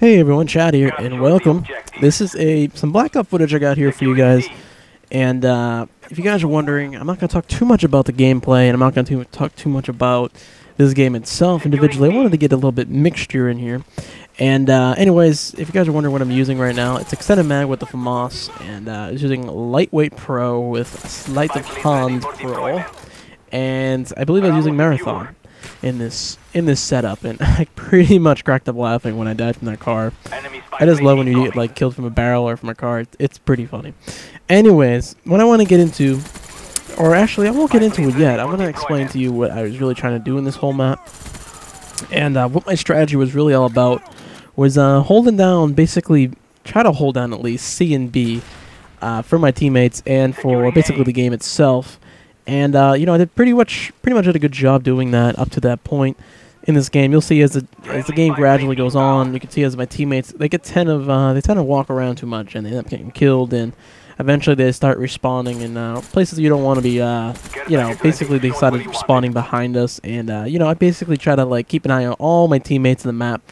Hey everyone, Chad here, and welcome. This is some Black Ops footage I got here for you guys, and if you guys are wondering, I'm not going to talk too much about the gameplay, and I'm not going to talk too much about this game itself individually. I wanted to get a little bit mixture in here, and anyways, if you guys are wondering what I'm using right now, it's Extended Mag with the FAMAS, and it's using Lightweight Pro with Sleight of Hand Pro, and I believe I was using Marathon in this setup, and I pretty much cracked up laughing when I died from that car. I just love when you get like killed from a barrel or from a car. It's pretty funny. Anyways, what I want to get into, or actually I won't get into it yet, I'm going to explain to you what I was really trying to do in this whole map, and what my strategy was really all about was holding down, basically try to hold down at least C and B for my teammates and for basically the game itself. And you know, I did pretty much did a good job doing that up to that point in this game. You'll see as the game gradually goes on, you can see as my teammates they tend to walk around too much and they end up getting killed, and eventually they start respawning in places you don't want to be. You know, basically they started respawning behind us, and you know, I basically try to like keep an eye on all my teammates in the map,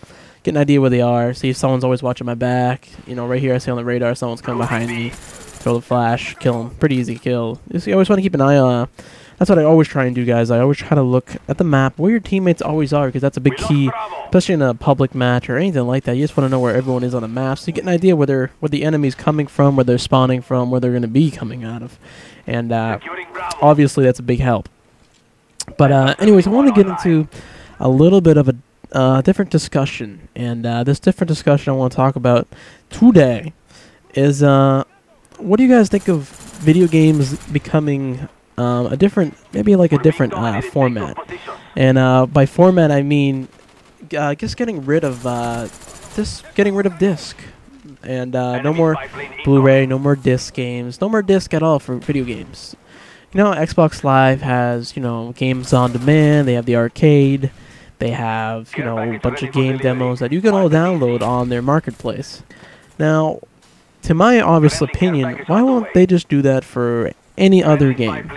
get an idea where they are, see if someone's always watching my back. You know, right here I see on the radar someone's coming behind me. Throw the flash, kill him. Pretty easy kill. You see, I always want to keep an eye on. That's what I always try and do, guys. I always try to look at the map where your teammates always are, because that's a big key, especially in a public match or anything like that. You just want to know where everyone is on the map, so you get an idea where the enemy's coming from, where they're spawning from, where they're going to be coming out of, and obviously that's a big help. But anyways, I want to get into a little bit of a different discussion, and this different discussion I want to talk about today is what do you guys think of video games becoming a different, maybe like a different format? And by format, I mean just getting rid of disc, and no more Blu-ray, no more disc games, no more disc at all for video games. You know, Xbox Live has, you know, games on demand. They have the arcade. They have, you know, a bunch of game demos that you can all download on their marketplace. Now, to my obvious opinion, why won't they just do that for any other game?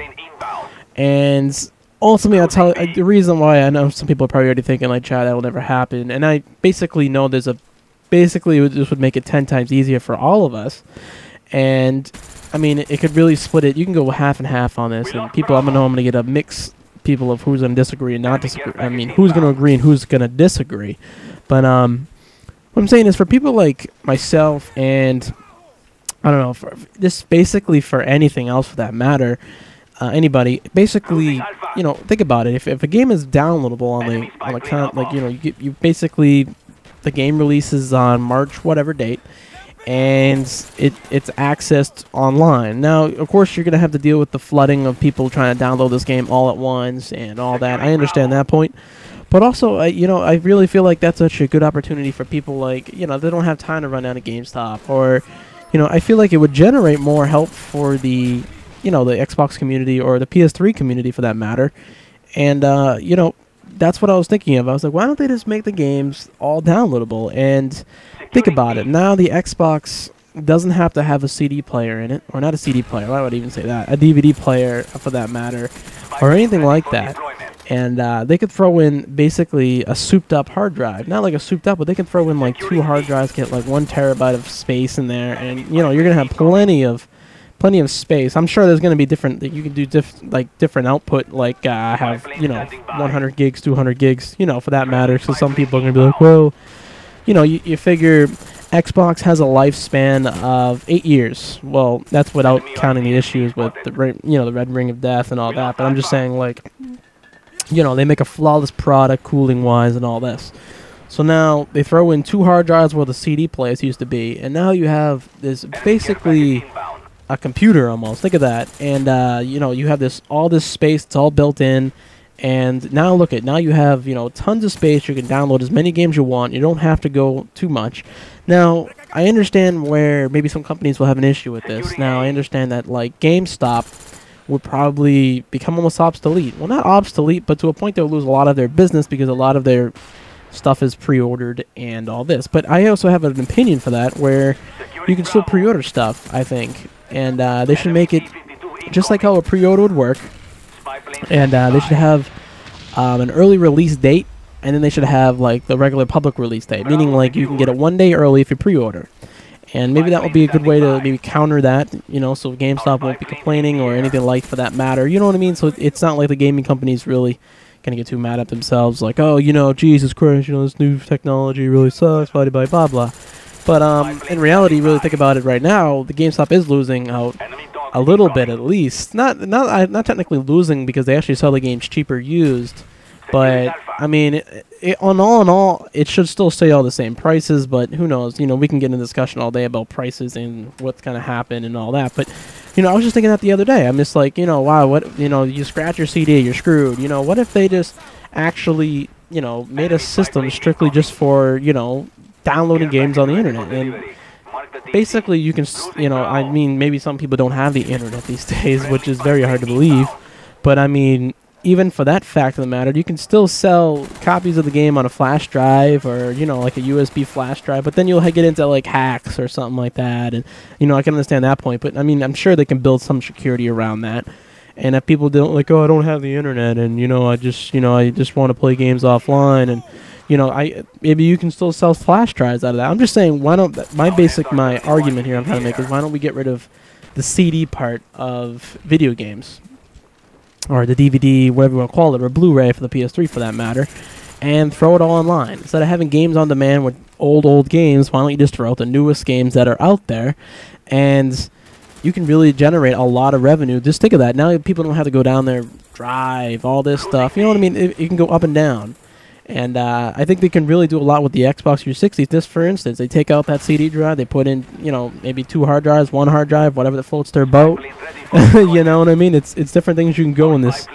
And ultimately, I'll tell you the reason why. I know some people are probably already thinking, like, Chad, that will never happen. And I basically know this would make it 10 times easier for all of us. And, I mean, it could really split it. You can go half and half on this. And people, I'm going to get a mix people of who's going to disagree and not disagree. I mean, who's going to agree and who's going to disagree. But what I'm saying is for people like myself and I don't know, for this basically for anything else for that matter, anybody, basically, you know, think about it. If a game is downloadable on the account, like, you know, you basically, the game releases on March whatever date, and it's accessed online. Now, of course, you're gonna have to deal with the flooding of people trying to download this game all at once and all that. I understand that point. But also, you know, I really feel like that's such a good opportunity for people like, you know, they don't have time to run down to GameStop, or you know, I feel like it would generate more help for the, you know, the Xbox community or the PS3 community for that matter. And, you know, that's what I was thinking of. I was like, why don't they just make the games all downloadable? And think about it. Now the Xbox doesn't have to have a CD player in it. Or not a CD player. Why would I even say that? A DVD player, for that matter. Or anything like that. And they could throw in basically a souped-up hard drive. Not like a souped-up, but they can throw in like 2 hard drives, get like 1 terabyte of space in there, and you know you're gonna have plenty of space. I'm sure there's gonna be different. You can do different output, like have, you know, 100 gigs, 200 gigs, you know, for that matter. So some people are gonna be like, well, you know, you figure Xbox has a lifespan of 8 years. Well, that's without counting the issues with the red ring of death and all that. But I'm just saying, like, you know, they make a flawless product cooling-wise and all this. So now they throw in 2 hard drives where the CD players used to be, and now you have this basically a computer almost. Think of that. And, you know, you have all this space. It's all built in. And now now you have, you know, tons of space. You can download as many games you want. You don't have to go too much. Now, I understand where maybe some companies will have an issue with this. Now, I understand that, like, GameStop would probably become almost obsolete. Well, not obsolete, but to a point they'll lose a lot of their business because a lot of their stuff is pre-ordered and all this. But I also have an opinion for that, where you can still pre-order stuff, I think. And they should make it just like how a pre-order would work. And they should have an early release date and then they should have like the regular public release date, meaning like you can get it 1 day early if you pre-order. And maybe that would be a good way to maybe counter that, you know, so GameStop won't be complaining or anything like for that matter. You know what I mean? So it's not like the gaming companies really gonna get too mad at themselves, like, oh, you know, Jesus Christ, you know, this new technology really sucks, blah blah blah blah. But in reality, really think about it right now, the GameStop is losing out a little bit at least. Not technically losing because they actually sell the games cheaper used. But I mean, on all in all, it should still stay all the same prices. But who knows? You know, we can get in a discussion all day about prices and what's gonna happen and all that. But you know, I was just thinking that the other day. I'm just like, you know, wow, what, you know, you scratch your CD, you're screwed. You know, what if they just actually, you know, made a system strictly just for, you know, downloading games on the internet? And basically, you can, you know, I mean, maybe some people don't have the internet these days, which is very hard to believe. But I mean, even for that fact of the matter, you can still sell copies of the game on a flash drive or, you know, like a USB flash drive, but then you'll get into like hacks or something like that. And, you know, I can understand that point, but I mean, I'm sure they can build some security around that. And if people don't like, oh, I don't have the internet and, you know, I just want to play games offline and, you know, maybe you can still sell flash drives out of that. I'm just saying, why don't, my argument here I'm trying to make is why don't we get rid of the CD part of video games? Or the DVD, whatever you want to call it, or Blu-ray for the PS3 for that matter, and throw it all online. Instead of having games on demand with old games, why don't you just throw out the newest games that are out there, and you can really generate a lot of revenue. Just think of that. Now people don't have to go down there, drive, all this stuff. You know what I mean? You can go up and down. And I think they can really do a lot with the Xbox 360. Just for instance, they take out that CD drive, they put in, you know, maybe 2 hard drives, 1 hard drive, whatever that floats their boat. You know what I mean? It's different things you can go in this.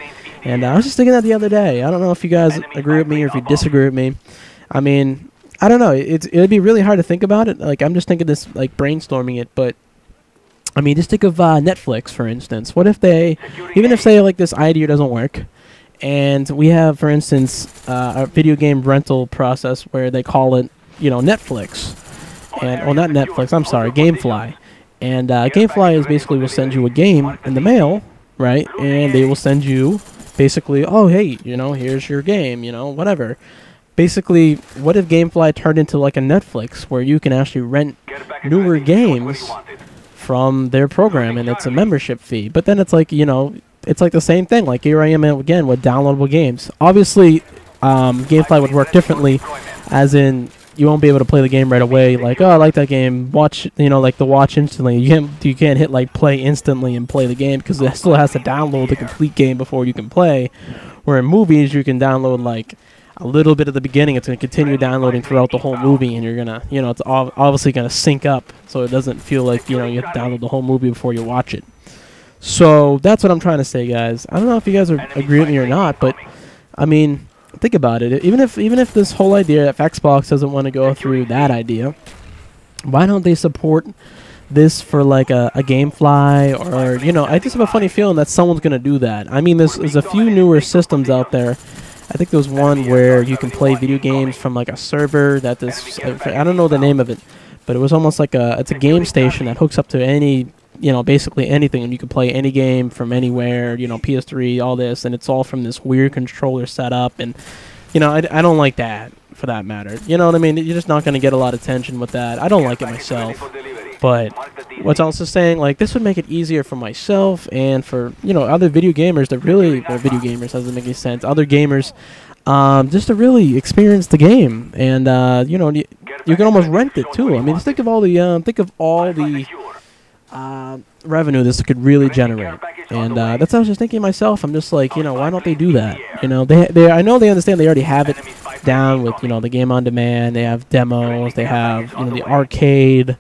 And I was just thinking that the other day. I don't know if you guys agree with me or if you disagree with me. I mean, I don't know. It'd be really hard to think about it. Like, I'm just thinking this, like, brainstorming it. But, I mean, just think of Netflix, for instance. What if they, even if, say, like, this idea doesn't work, and we have, for instance, a video game rental process where they call it, you know, Netflix. And, well, not Netflix, I'm sorry, GameFly. And GameFly is basically will send you a game in the mail, right? And they will send you basically, oh, hey, you know, here's your game, you know, whatever. Basically, what if GameFly turned into like a Netflix where you can actually rent newer games from their program and it's a membership fee? But then it's like, you know, it's like the same thing. Like here I am again with downloadable games. Obviously, GameFly would work differently, as in you won't be able to play the game right away. Like, oh, I like that game. Watch, you know, like the watch instantly. You can't hit like play instantly and play the game because it still has to download the complete game before you can play. Where in movies you can download like a little bit at the beginning. It's going to continue downloading throughout the whole movie, and you're gonna, you know, it's obviously going to sync up so it doesn't feel like, you know, you have to download the whole movie before you watch it. So that's what I'm trying to say, guys. I don't know if you guys agree with me or not, but I mean, think about it. Even if this whole idea, if Xbox doesn't want to go through that idea, why don't they support this for like a GameFly or, you know, I just have a funny feeling that someone's going to do that. I mean, there's a few newer systems out there. I think there's one where you can play video games from like a server that this, I don't know the name of it, but it was almost like it's a game station that hooks up to any, you know, basically anything, and you can play any game from anywhere, you know, PS3, all this, and it's all from this weird controller setup, and, you know, I don't like that, for that matter. You know what I mean? You're just not going to get a lot of attention with that. I don't like it myself, but what's also saying, like, this would make it easier for myself and for, you know, other video gamers that really, well, video gamers doesn't make any sense, other gamers, just to really experience the game, and, you know, you can almost rent it, too. I mean, just think of all the, revenue this could really generate, and that's what I was just thinking myself. I'm just like, you know, why don't they do that? You know, I know they understand, they already have it down with, you know, the game on demand. They have demos, they have, you know, the arcade.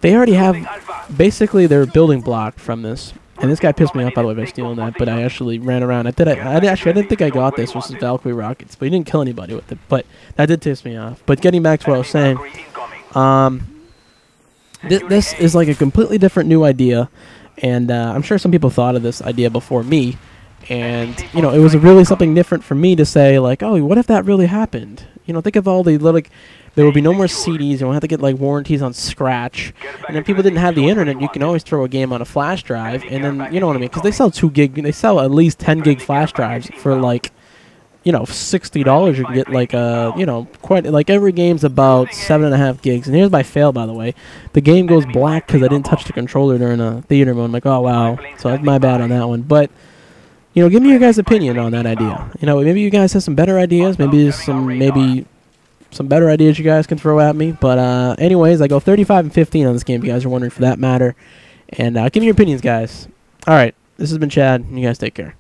They already have basically their building block from this. And this guy pissed me off, by the way, by stealing that. But I actually ran around. I didn't think I got this. This is Valkyrie Rockets, but he didn't kill anybody with it. But that did piss me off. But getting back to what I was saying, this is like a completely different new idea, and I'm sure some people thought of this idea before me, and, you know, it was really something different for me to say, like, oh, what if that really happened? You know, think of all the little, like, there would be no more CDs, you won't have to get, like, warranties on Scratch, and if people didn't have the internet, you can always throw a game on a flash drive, and then, you know what I mean, because they sell 2 gig, they sell at least 10 gig flash drives for, like, you know, $60, you can get like you know, quite like every game's about 7.5 gigs. And here's my fail, by the way. The game goes black because I didn't touch the controller during a theater mode. I'm like, oh wow, so that's my bad on that one. But you know, give me your guys' opinion on that idea. You know, maybe you guys have some better ideas. Maybe some better ideas you guys can throw at me. But anyways, I go 35 and 15 on this game. If you guys are wondering, for that matter. And give me your opinions, guys. All right, this has been Chad. You guys take care.